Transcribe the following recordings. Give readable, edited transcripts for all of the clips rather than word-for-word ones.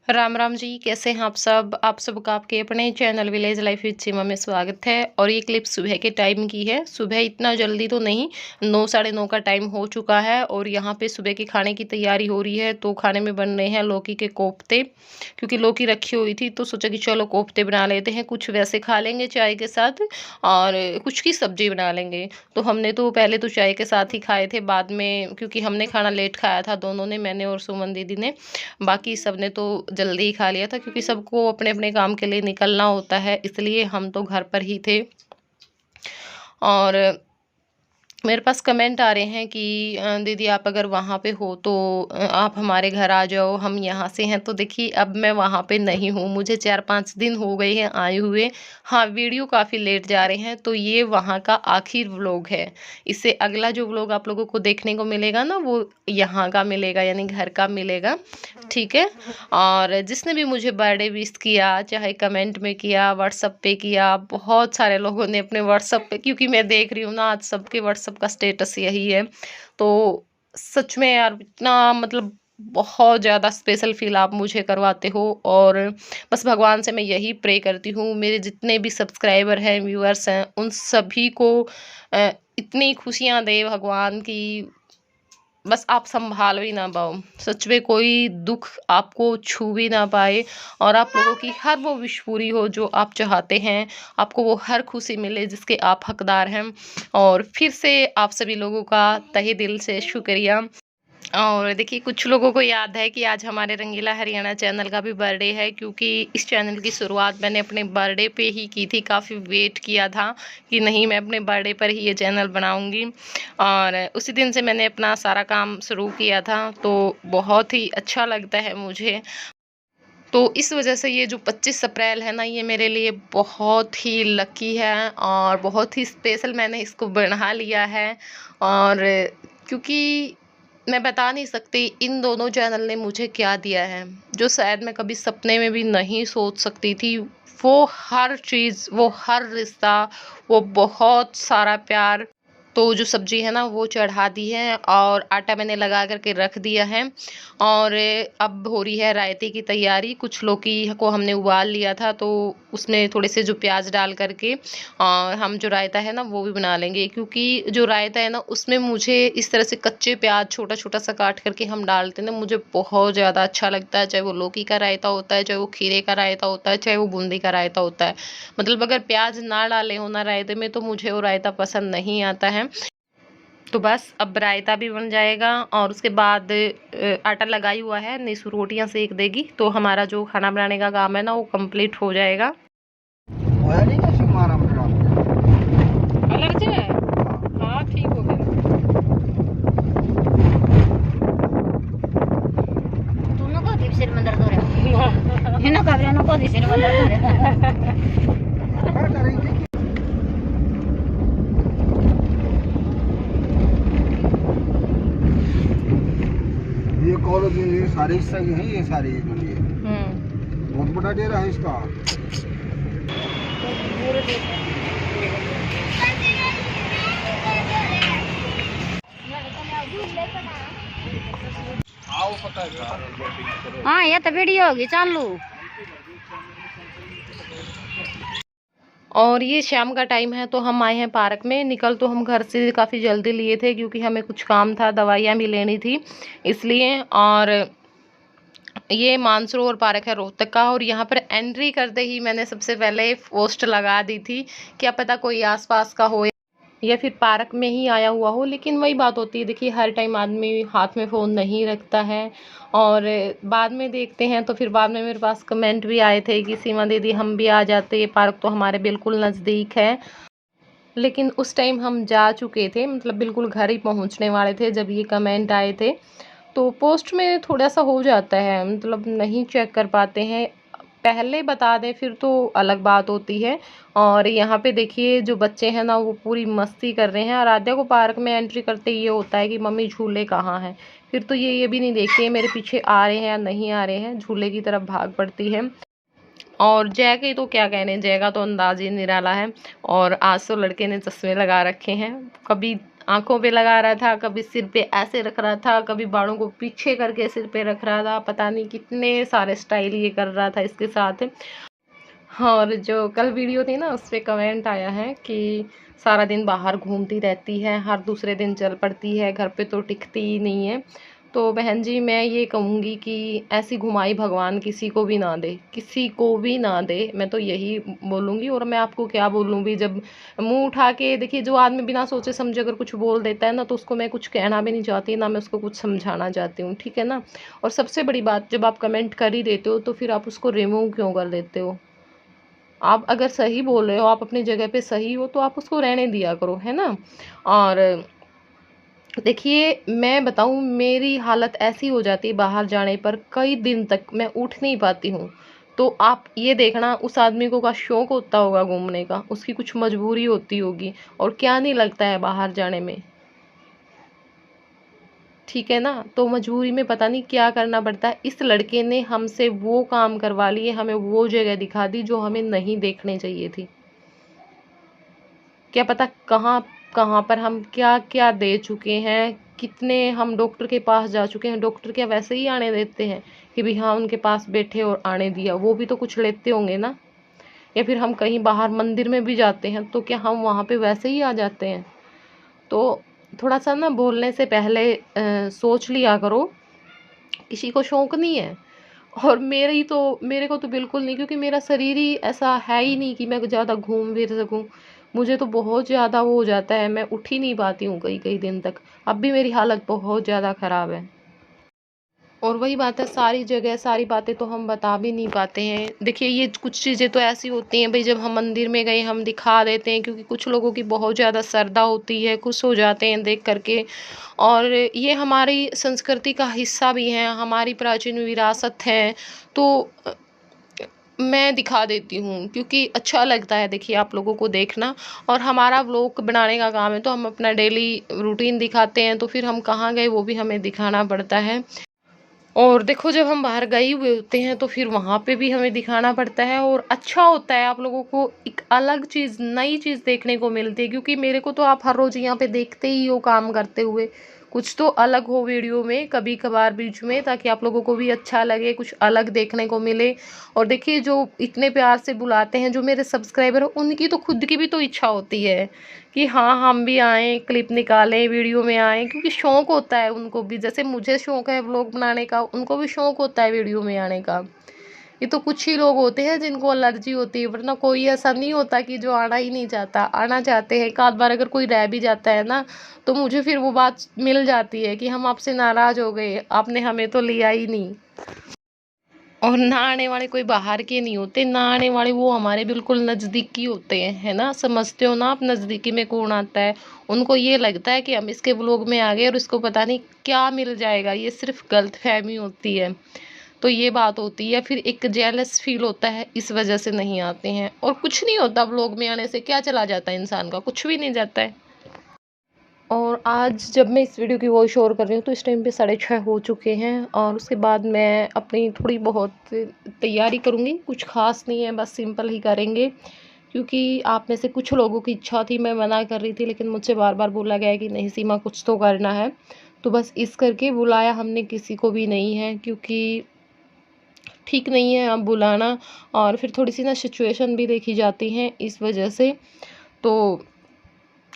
राम राम जी, कैसे हैं आप सब? आप सबका आपके अपने चैनल विलेज लाइफ विद सीमा में स्वागत है। और ये क्लिप सुबह के टाइम की है। सुबह इतना जल्दी तो नहीं, 9 साढ़े 9 का टाइम हो चुका है और यहाँ पे सुबह के खाने की तैयारी हो रही है। तो खाने में बन रहे हैं लौकी के कोफ्ते, क्योंकि लौकी रखी हुई थी तो सोचा कि चलो कोफ्ते बना लेते हैं। कुछ वैसे खा लेंगे चाय के साथ और कुछ की सब्जी बना लेंगे। तो हमने तो पहले तो चाय के साथ ही खाए थे, बाद में क्योंकि हमने खाना लेट खाया था दोनों ने, मैंने और सुमन दीदी ने। बाकी सबने तो जल्दी ही खा लिया था क्योंकि सबको अपने अपने काम के लिए निकलना होता है, इसलिए हम तो घर पर ही थे। और मेरे पास कमेंट आ रहे हैं कि दीदी आप अगर वहाँ पे हो तो आप हमारे घर आ जाओ, हम यहाँ से हैं। तो देखिए अब मैं वहाँ पे नहीं हूँ, मुझे 4-5 दिन हो गए हैं आए हुए। हाँ, वीडियो काफ़ी लेट जा रहे हैं, तो ये वहाँ का आखिर व्लॉग है। इससे अगला जो व्लॉग आप लोगों को देखने को मिलेगा ना, वो यहाँ का मिलेगा, यानी घर का मिलेगा। ठीक है। और जिसने भी मुझे बर्थडे विश किया, चाहे कमेंट में किया, व्हाट्सअप पे किया, बहुत सारे लोगों ने अपने व्हाट्सअप पे, क्योंकि मैं देख रही हूँ ना आज सबके व्हाट्सअप का स्टेटस यही है। तो सच में यार इतना मतलब बहुत ज़्यादा स्पेशल फील आप मुझे करवाते हो। और बस भगवान से मैं यही प्रे करती हूँ, मेरे जितने भी सब्सक्राइबर हैं, व्यूअर्स हैं, उन सभी को इतनी खुशियाँ दे भगवान की बस आप संभाल भी ना पाओ। सच में कोई दुख आपको छू भी ना पाए और आप लोगों की हर वो विश पूरी हो जो आप चाहते हैं, आपको वो हर खुशी मिले जिसके आप हकदार हैं। और फिर से आप सभी लोगों का तहे दिल से शुक्रिया। और देखिए कुछ लोगों को याद है कि आज हमारे रंगीला हरियाणा चैनल का भी बर्थडे है, क्योंकि इस चैनल की शुरुआत मैंने अपने बर्थडे पे ही की थी। काफ़ी वेट किया था कि नहीं मैं अपने बर्थडे पर ही ये चैनल बनाऊंगी, और उसी दिन से मैंने अपना सारा काम शुरू किया था। तो बहुत ही अच्छा लगता है मुझे। तो इस वजह से ये जो 25 अप्रैल है ना, ये मेरे लिए बहुत ही लकी है और बहुत ही स्पेशल मैंने इसको बना लिया है। और क्योंकि मैं बता नहीं सकती इन दोनों चैनल ने मुझे क्या दिया है, जो शायद मैं कभी सपने में भी नहीं सोच सकती थी। वो हर चीज़, वो हर रिश्ता, वो बहुत सारा प्यार। तो जो सब्जी है ना वो चढ़ा दी है और आटा मैंने लगा करके रख दिया है। और अब हो रही है रायते की तैयारी। कुछ लौकी को हमने उबाल लिया था, तो उसमें थोड़े से जो प्याज डाल करके और हम जो रायता है ना वो भी बना लेंगे। क्योंकि जो रायता है ना उसमें मुझे इस तरह से कच्चे प्याज छोटा छोटा सा काट करके हम डालते हैं ना, मुझे बहुत ज़्यादा अच्छा लगता है। चाहे वो लौकी का रायता होता है, चाहे वो खीरे का रायता होता है, चाहे वो बूंदी का रायता होता है। मतलब अगर प्याज ना डाले हो ना रायते में तो मुझे वो रायता पसंद नहीं आता है। तो बस अब रायता भी बन जाएगा और उसके बाद आटा लगाई हुआ है, निशु रोटियां सेक देगी तो हमारा जो खाना बनाने का काम है ना वो कंप्लीट हो जाएगा। अलर्जी है? हाँ ठीक हो गया। दोनों को दिप सिर में दर्द हो रहा है। इन्हों का भी इन्हों को दिप सिर में दर्द हो रहा है। ये कॉलेज में ये सारे हिस्सा हैं, ये सारे जो लिए बहुत बड़ा डेरा है इसका। हाँ ये तो वीडियो होगी चालू। और ये शाम का टाइम है तो हम आए हैं पार्क में। निकल तो हम घर से काफ़ी जल्दी लिए थे क्योंकि हमें कुछ काम था, दवाइयाँ भी लेनी थी इसलिए। और ये मानसरोवर पार्क है रोहतक का, और यहाँ पर एंट्री करते ही मैंने सबसे पहले पोस्ट लगा दी थी, क्या पता कोई आसपास का हो या फिर पार्क में ही आया हुआ हो। लेकिन वही बात होती है, देखिए हर टाइम आदमी हाथ में फ़ोन नहीं रखता है। और बाद में देखते हैं तो फिर बाद में मेरे पास कमेंट भी आए थे कि सीमा दीदी हम भी आ जाते, ये पार्क तो हमारे बिल्कुल नज़दीक है। लेकिन उस टाइम हम जा चुके थे, मतलब बिल्कुल घर ही पहुंचने वाले थे जब ये कमेंट आए थे। तो पोस्ट में थोड़ा सा हो जाता है, मतलब नहीं चेक कर पाते हैं। पहले बता दें फिर तो अलग बात होती है। और यहाँ पे देखिए जो बच्चे हैं ना वो पूरी मस्ती कर रहे हैं। आराध्या को पार्क में एंट्री करते ये होता है कि मम्मी झूले कहाँ हैं। फिर तो ये भी नहीं देखती है मेरे पीछे आ रहे हैं या नहीं आ रहे हैं, झूले की तरफ भाग पड़ती है। और जय के तो क्या कहने, जय का तो अंदाज ही निराला है। और आज तो लड़के ने चश्मे लगा रखे हैं, कभी आंखों पे लगा रहा था, कभी सिर पे ऐसे रख रहा था, कभी बालों को पीछे करके सिर पे रख रहा था, पता नहीं कितने सारे स्टाइल ये कर रहा था इसके साथ। और जो कल वीडियो थी ना, उस पे कमेंट आया है कि सारा दिन बाहर घूमती रहती है, हर दूसरे दिन चल पड़ती है, घर पे तो टिकती ही नहीं है। तो बहन जी, मैं ये कहूँगी कि ऐसी घुमाई भगवान किसी को भी ना दे, किसी को भी ना दे, मैं तो यही बोलूँगी। और मैं आपको क्या बोलूँ भी, जब मुँह उठा के देखिए, जो आदमी बिना सोचे समझे अगर कुछ बोल देता है ना, तो उसको मैं कुछ कहना भी नहीं चाहती, ना मैं उसको कुछ समझाना चाहती हूँ, ठीक है ना। और सबसे बड़ी बात, जब आप कमेंट कर ही देते हो तो फिर आप उसको रिमूव क्यों कर देते हो? आप अगर सही बोल रहे हो, आप अपनी जगह पे सही हो, तो आप उसको रहने दिया करो, है ना। और देखिए, मैं बताऊँ, मेरी हालत ऐसी हो जाती है बाहर जाने पर, कई दिन तक मैं उठ नहीं पाती हूँ। तो आप ये देखना, उस आदमी को का शौक होता होगा घूमने का, उसकी कुछ मजबूरी होती होगी, और क्या नहीं लगता है बाहर जाने में, ठीक है ना। तो मजबूरी में पता नहीं क्या करना पड़ता है। इस लड़के ने हमसे वो काम करवा लिए, हमें वो जगह दिखा दी जो हमें नहीं देखने चाहिए थी। क्या पता कहाँ कहाँ पर हम क्या क्या दे चुके हैं, कितने हम डॉक्टर के पास जा चुके हैं। डॉक्टर क्या वैसे ही आने देते हैं कि भी हाँ उनके पास बैठे और आने दिया? वो भी तो कुछ लेते होंगे ना। या फिर हम कहीं बाहर मंदिर में भी जाते हैं तो क्या हम वहाँ पे वैसे ही आ जाते हैं? तो थोड़ा सा ना बोलने से पहले सोच लिया करो। किसी को शौक नहीं है, और मेरे को तो बिल्कुल नहीं, क्योंकि मेरा शरीर ही ऐसा है ही नहीं कि मैं ज़्यादा घूम फिर सकूं। मुझे तो बहुत ज़्यादा वो हो जाता है, मैं उठ ही नहीं पाती हूँ कई कई दिन तक। अब भी मेरी हालत बहुत ज़्यादा ख़राब है। और वही बात है, सारी जगह सारी बातें तो हम बता भी नहीं पाते हैं। देखिए, ये कुछ चीज़ें तो ऐसी होती हैं भाई, जब हम मंदिर में गए हम दिखा देते हैं, क्योंकि कुछ लोगों की बहुत ज़्यादा श्रद्धा होती है, खुश हो जाते हैं देख करके। और ये हमारी संस्कृति का हिस्सा भी है, हमारी प्राचीन विरासत है। तो मैं दिखा देती हूँ, क्योंकि अच्छा लगता है देखिए आप लोगों को देखना। और हमारा व्लॉग बनाने का काम है, तो हम अपना डेली रूटीन दिखाते हैं, तो फिर हम कहाँ गए वो भी हमें दिखाना पड़ता है। और देखो, जब हम बाहर गए हुए होते हैं तो फिर वहाँ पे भी हमें दिखाना पड़ता है, और अच्छा होता है, आप लोगों को एक अलग चीज़, नई चीज़ देखने को मिलती है। क्योंकि मेरे को तो आप हर रोज़ यहाँ पे देखते ही हो काम करते हुए, कुछ तो अलग हो वीडियो में कभी कभार बीच में, ताकि आप लोगों को भी अच्छा लगे, कुछ अलग देखने को मिले। और देखिए, जो इतने प्यार से बुलाते हैं जो मेरे सब्सक्राइबर हैं, उनकी तो खुद की भी तो इच्छा होती है कि हाँ हम भी आएँ, क्लिप निकालें, वीडियो में आएँ, क्योंकि शौक होता है उनको भी। जैसे मुझे शौक है व्लॉग बनाने का, उनको भी शौक होता है वीडियो में आने का। ये तो कुछ ही लोग होते हैं जिनको एलर्जी होती है, वरना कोई ऐसा नहीं होता कि जो आना ही नहीं चाहता। आना चाहते हैं। एक आध बार अगर कोई रह भी जाता है ना, तो मुझे फिर वो बात मिल जाती है कि हम आपसे नाराज़ हो गए, आपने हमें तो लिया ही नहीं। और ना आने वाले कोई बाहर के नहीं होते, ना आने वाले वो हमारे बिल्कुल नज़दीकी होते हैं, है ना। समझते हो ना आप, नज़दीकी में कौन आता है। उनको ये लगता है कि हम इसके व्लॉग में आ गए और इसको पता नहीं क्या मिल जाएगा, ये सिर्फ गलतफहमी होती है। तो ये बात होती है, फिर एक जेलस फील होता है, इस वजह से नहीं आते हैं। और कुछ नहीं होता व्लॉग में आने से, क्या चला जाता है इंसान का, कुछ भी नहीं जाता है। और आज जब मैं इस वीडियो की वॉइस ओवर कर रही हूँ तो इस टाइम पे 6:30 हो चुके हैं, और उसके बाद मैं अपनी थोड़ी बहुत तैयारी करूँगी। कुछ ख़ास नहीं है, बस सिंपल ही करेंगे, क्योंकि आप में से कुछ लोगों की इच्छा थी, मैं मना कर रही थी, लेकिन मुझसे बार बार बोला गया है कि नहीं सीमा, कुछ तो करना है। तो बस इस करके बुलाया हमने किसी को भी नहीं है, क्योंकि ठीक नहीं है अब बुलाना। और फिर थोड़ी सी ना सिचुएशन भी देखी जाती है इस वजह से। तो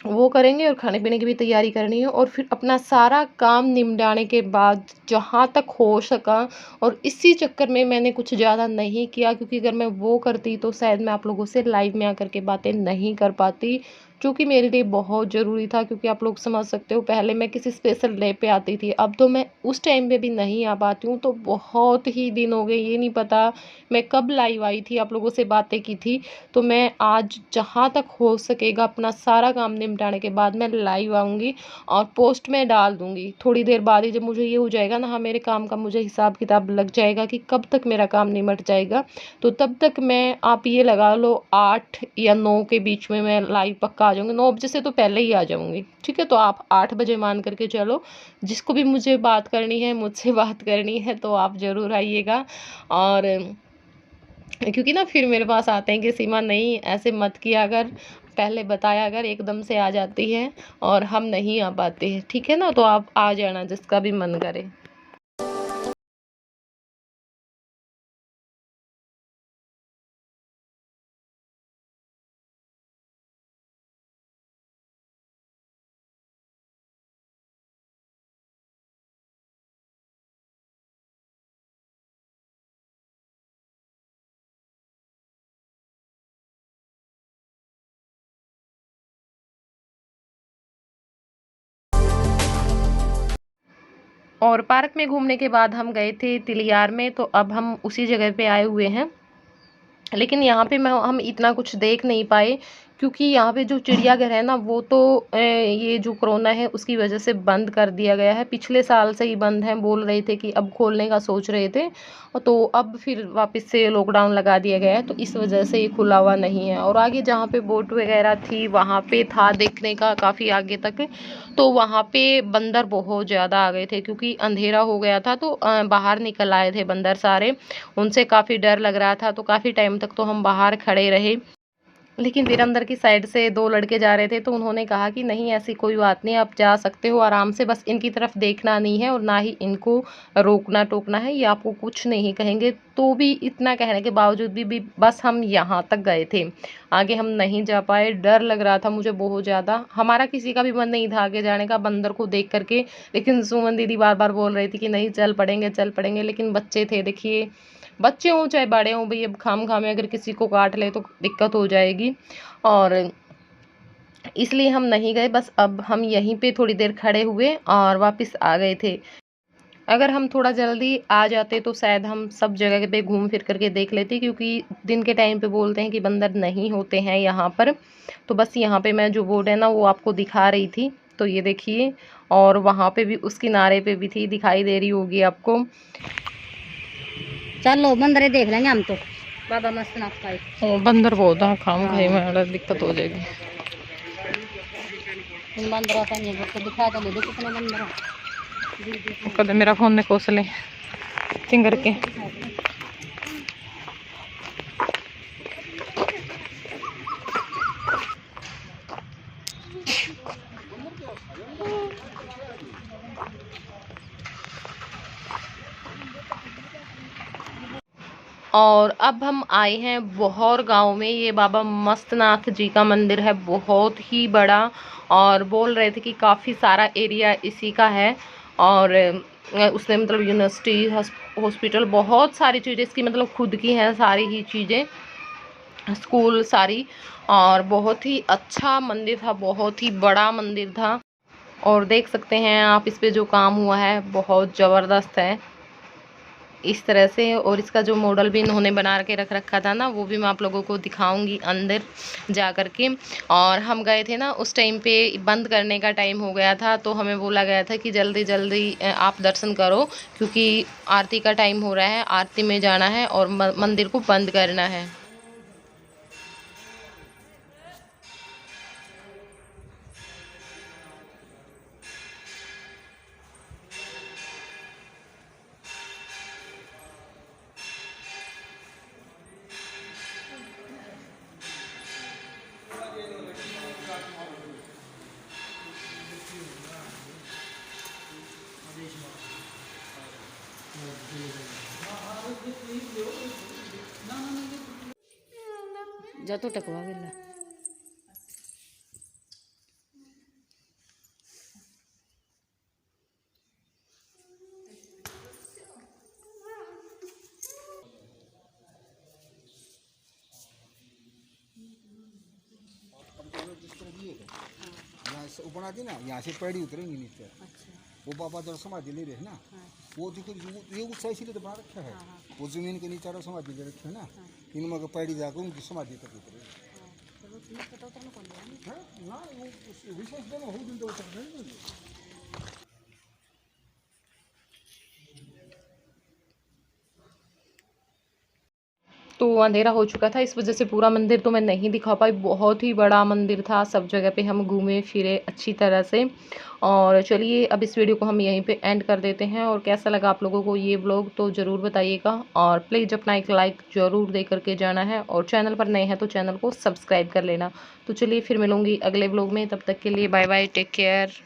वो करेंगे, और खाने पीने की भी तैयारी करनी है, और फिर अपना सारा काम निपटाने के बाद जहाँ तक हो सका। और इसी चक्कर में मैंने कुछ ज़्यादा नहीं किया, क्योंकि अगर मैं वो करती तो शायद मैं आप लोगों से लाइव में आकर के बातें नहीं कर पाती, जो कि मेरे लिए बहुत ज़रूरी था। क्योंकि आप लोग समझ सकते हो, पहले मैं किसी स्पेशल डे पे आती थी, अब तो मैं उस टाइम पे भी नहीं आ पाती हूँ। तो बहुत ही दिन हो गए, ये नहीं पता मैं कब लाइव आई थी, आप लोगों से बातें की थी। तो मैं आज जहाँ तक हो सकेगा अपना सारा काम निपटाने के बाद मैं लाइव आऊँगी, और पोस्ट में डाल दूँगी थोड़ी देर बाद ही। जब मुझे ये हो जाएगा ना, हाँ मेरे काम का मुझे हिसाब किताब लग जाएगा कि कब तक मेरा काम निमट जाएगा, तो तब तक मैं, आप ये लगा लो 8 या 9 के बीच में मैं लाइव पक्का आ जाऊँगी। 9 बजे से तो पहले ही आ जाऊँगी, ठीक है। तो आप 8 बजे मान करके चलो, जिसको भी मुझे बात करनी है, मुझसे बात करनी है, तो आप ज़रूर आइएगा। और क्योंकि ना फिर मेरे पास आते हैं कि सीमा नहीं ऐसे मत किया कर, पहले बताया अगर एकदम से आ जाती है और हम नहीं आ पाते हैं, ठीक है ना, तो आप आ जाना जिसका भी मन करे। और पार्क में घूमने के बाद हम गए थे तिलियार में, तो अब हम उसी जगह पे आए हुए हैं। लेकिन यहाँ पे मैं हम इतना कुछ देख नहीं पाए, क्योंकि यहाँ पे जो चिड़ियाघर है ना वो तो ये जो कोरोना है उसकी वजह से बंद कर दिया गया है। पिछले साल से ही बंद है, बोल रहे थे कि अब खोलने का सोच रहे थे, तो अब फिर वापस से लॉकडाउन लगा दिया गया है, तो इस वजह से ये खुला हुआ नहीं है। और आगे जहाँ पे बोट वगैरह थी वहाँ पे था देखने का काफ़ी आगे तक, तो वहाँ पे बंदर बहुत ज़्यादा आ गए थे, क्योंकि अंधेरा हो गया था, तो बाहर निकल आए थे बंदर सारे। उनसे काफ़ी डर लग रहा था, तो काफ़ी टाइम तक तो हम बाहर खड़े रहे। लेकिन फिर अंदर की साइड से 2 लड़के जा रहे थे, तो उन्होंने कहा कि नहीं ऐसी कोई बात नहीं, आप जा सकते हो आराम से, बस इनकी तरफ देखना नहीं है और ना ही इनको रोकना टोकना है, ये आपको कुछ नहीं कहेंगे। तो भी इतना कहने के बावजूद भी बस हम यहाँ तक गए थे, आगे हम नहीं जा पाए। डर लग रहा था मुझे बहुत ज़्यादा, हमारा किसी का भी मन नहीं था आगे जाने का बंदर को देख करके। लेकिन सुमन दीदी बार बार बोल रही थी कि नहीं चल पड़ेंगे चल पड़ेंगे, लेकिन बच्चे थे, देखिए बच्चे हों चाहे बड़े हों, भाई अब खाम-खा में अगर किसी को काट ले तो दिक्कत हो जाएगी। और इसलिए हम नहीं गए, बस अब हम यहीं पे थोड़ी देर खड़े हुए और वापस आ गए थे। अगर हम थोड़ा जल्दी आ जाते तो शायद हम सब जगह पे घूम फिर करके देख लेते, क्योंकि दिन के टाइम पे बोलते हैं कि बंदर नहीं होते हैं यहाँ पर। तो बस यहाँ पे मैं जो बोर्ड है ना वो आपको दिखा रही थी, तो ये देखिए। और वहाँ पे भी उस किनारे पे भी थी, दिखाई दे रही होगी आपको। चलो बंदरे देख लेंगे हम तो। बाबा मस्त नाथ का बंदर बहुत है, खाम खाई में दिक्कत हो जाएगी। बंदरों का नहीं तो दिखा तो ले दो कितने बंदर कदे मेरा फोन ने कोसले चिंगर के। और अब हम आए हैं बहौर गांव में। ये बाबा मस्तनाथ जी का मंदिर है, बहुत ही बड़ा, और बोल रहे थे कि काफ़ी सारा एरिया इसी का है। और उसने मतलब यूनिवर्सिटी हॉस्पिटल बहुत सारी चीज़ें इसकी मतलब खुद की हैं सारी ही चीज़ें, स्कूल सारी। और बहुत ही अच्छा मंदिर था, बहुत ही बड़ा मंदिर था। और देख सकते हैं आप इस पे जो काम हुआ है बहुत ज़बरदस्त है इस तरह से। और इसका जो मॉडल भी इन्होंने बना के रख रखा था ना वो भी मैं आप लोगों को दिखाऊंगी अंदर जा कर के। और हम गए थे ना उस टाइम पे बंद करने का टाइम हो गया था, तो हमें बोला गया था कि जल्दी जल्दी आप दर्शन करो, क्योंकि आरती का टाइम हो रहा है, आरती में जाना है और मंदिर को बंद करना है। जा तो टकवा गेला यहाँ से ऊपर आती ना, यहाँ से पैड़ी उतरेंगी नीचे। वो बाबा जब समाधि ले रहे हैं ना, वो देखो ये ऊंचा इसीलिए तो बना रखा है। वो जमीन के नीचे समाधि ले रखे है ना, इनमें अगर पैड़ी जाकर उनकी समाधि तक उतरे ना, वो विशेष दिन हो दिन तो उतर नहीं। तो अंधेरा हो चुका था, इस वजह से पूरा मंदिर तो मैं नहीं दिखा पाई। बहुत ही बड़ा मंदिर था, सब जगह पे हम घूमे फिरे अच्छी तरह से। और चलिए अब इस वीडियो को हम यहीं पे एंड कर देते हैं। और कैसा लगा आप लोगों को ये व्लॉग तो ज़रूर बताइएगा, और प्लीज़ अपना एक लाइक ज़रूर दे करके जाना है, और चैनल पर नए हैं तो चैनल को सब्सक्राइब कर लेना। तो चलिए फिर मिलूँगी अगले व्लॉग में, तब तक के लिए बाय बाय, टेक केयर।